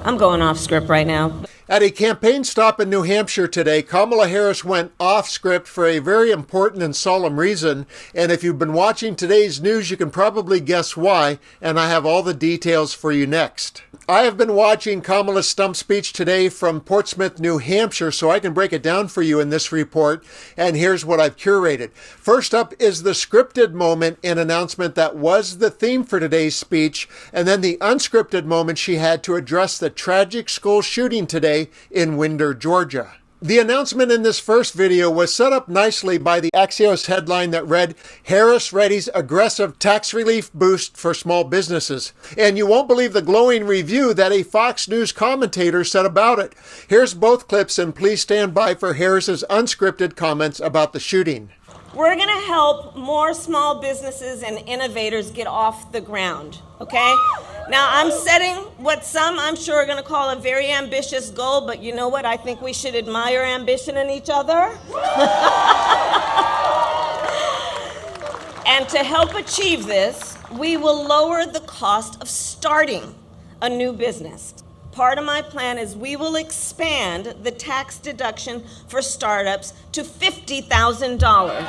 I'm going off script right now. At a campaign stop in New Hampshire today, Kamala Harris went off script for a very important and solemn reason. And if you've been watching today's news, you can probably guess why. And I have all the details for you next. I have been watching Kamala's stump speech today from Portsmouth, New Hampshire, so I can break it down for you in this report. And here's what I've curated. First up is the scripted moment and announcement that was the theme for today's speech, and then the unscripted moment she had to address the tragic school shooting today in Winder, Georgia. The announcement in this first video was set up nicely by the Axios headline that read, "Harris readies aggressive tax relief boost for small businesses." And you won't believe the glowing review that a Fox News commentator said about it. Here's both clips, and please stand by for Harris's unscripted comments about the shooting. We're going to help more small businesses and innovators get off the ground, okay? Now, I'm setting what some, I'm sure, are going to call a very ambitious goal, but you know what? I think we should admire ambition in each other. And to help achieve this, we will lower the cost of starting a new business. Part of my plan is we will expand the tax deduction for startups to $50,000.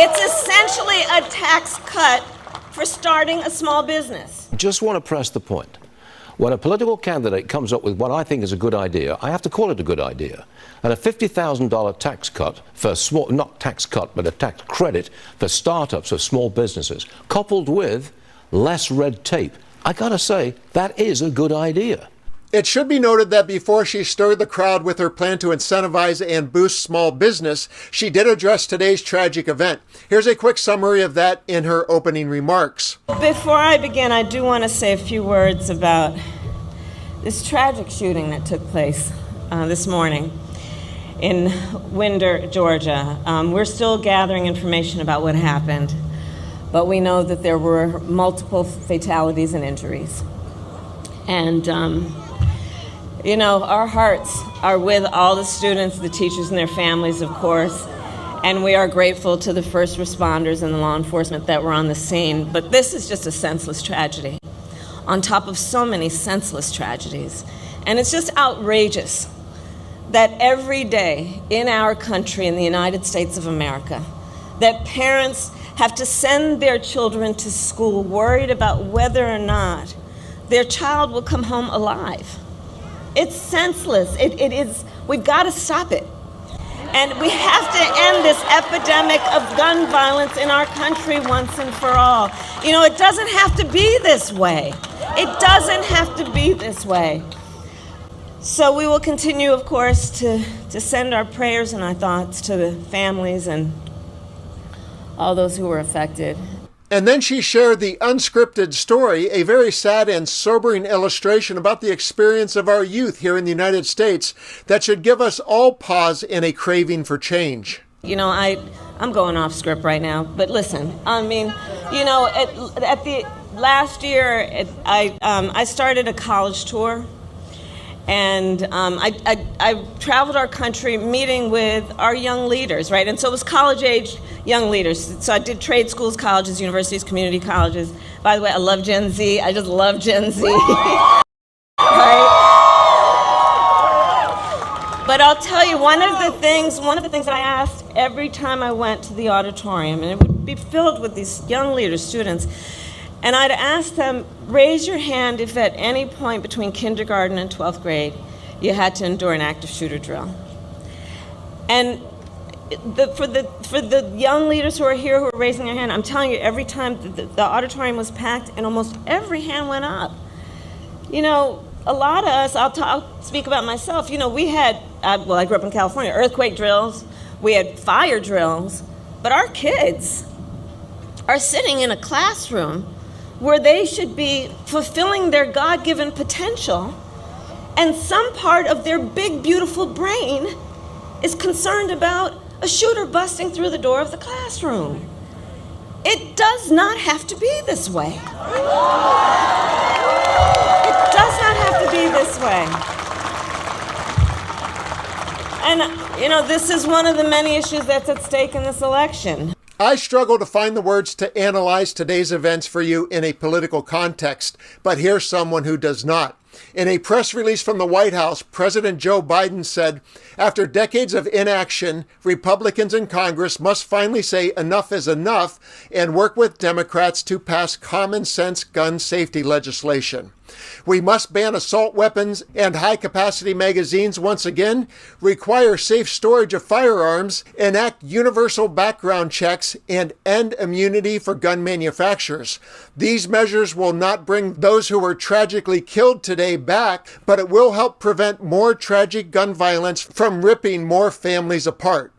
It's essentially a tax cut for starting a small business. Just want to press the point. When a political candidate comes up with what I think is a good idea, I have to call it a good idea. And a $50,000 tax cut for small, not tax cut, but a tax credit for startups or small businesses, coupled with less red tape. I gotta say, that is a good idea. It should be noted that before she stirred the crowd with her plan to incentivize and boost small business, she did address today's tragic event. Here's a quick summary of that in her opening remarks. Before I begin, I do want to say a few words about this tragic shooting that took place this morning in Winder, Georgia. We're still gathering information about what happened, but we know that there were multiple fatalities and injuries. And you know, our hearts are with all the students, the teachers, and their families, of course, and we are grateful to the first responders and the law enforcement that were on the scene. But this is just a senseless tragedy on top of so many senseless tragedies. And it's just outrageous that every day in our country, in the United States of America, that parents have to send their children to school worried about whether or not their child will come home alive. It's senseless. It is. We've got to stop it. And we have to end this epidemic of gun violence in our country once and for all. You know, it doesn't have to be this way. It doesn't have to be this way. So we will continue, of course, to send our prayers and our thoughts to the families and all those who were affected. And then she shared the unscripted story, a very sad and sobering illustration about the experience of our youth here in the United States that should give us all pause and a craving for change. You know, I'm going off script right now, but listen, I mean, you know, at the last year, I started a college tour, and I traveled our country meeting with our young leaders, right? And so it was college-age young leaders. So I did trade schools, colleges, universities, community colleges. By the way, I love Gen Z. I just love Gen Z. Right? But I'll tell you, one of the things that I asked every time I went to the auditorium, and it would be filled with these young leaders, students, and I'd ask them, raise your hand if at any point between kindergarten and 12th grade you had to endure an active shooter drill. And for the young leaders who are here who are raising their hand, I'm telling you, every time the auditorium was packed and almost every hand went up. You know, a lot of us, I'll speak about myself, you know, we had, well, I grew up in California, earthquake drills, we had fire drills, but our kids are sitting in a classroom where they should be fulfilling their God-given potential, and some part of their big, beautiful brain is concerned about a shooter busting through the door of the classroom. It does not have to be this way. It does not have to be this way. And, you know, this is one of the many issues that's at stake in this election. I struggle to find the words to analyze today's events for you in a political context, but here's someone who does not. In a press release from the White House, President Joe Biden said, after decades of inaction, Republicans in Congress must finally say enough is enough and work with Democrats to pass common sense gun safety legislation. We must ban assault weapons and high-capacity magazines once again, require safe storage of firearms, enact universal background checks, and end immunity for gun manufacturers. These measures will not bring those who were tragically killed today back, but it will help prevent more tragic gun violence from ripping more families apart.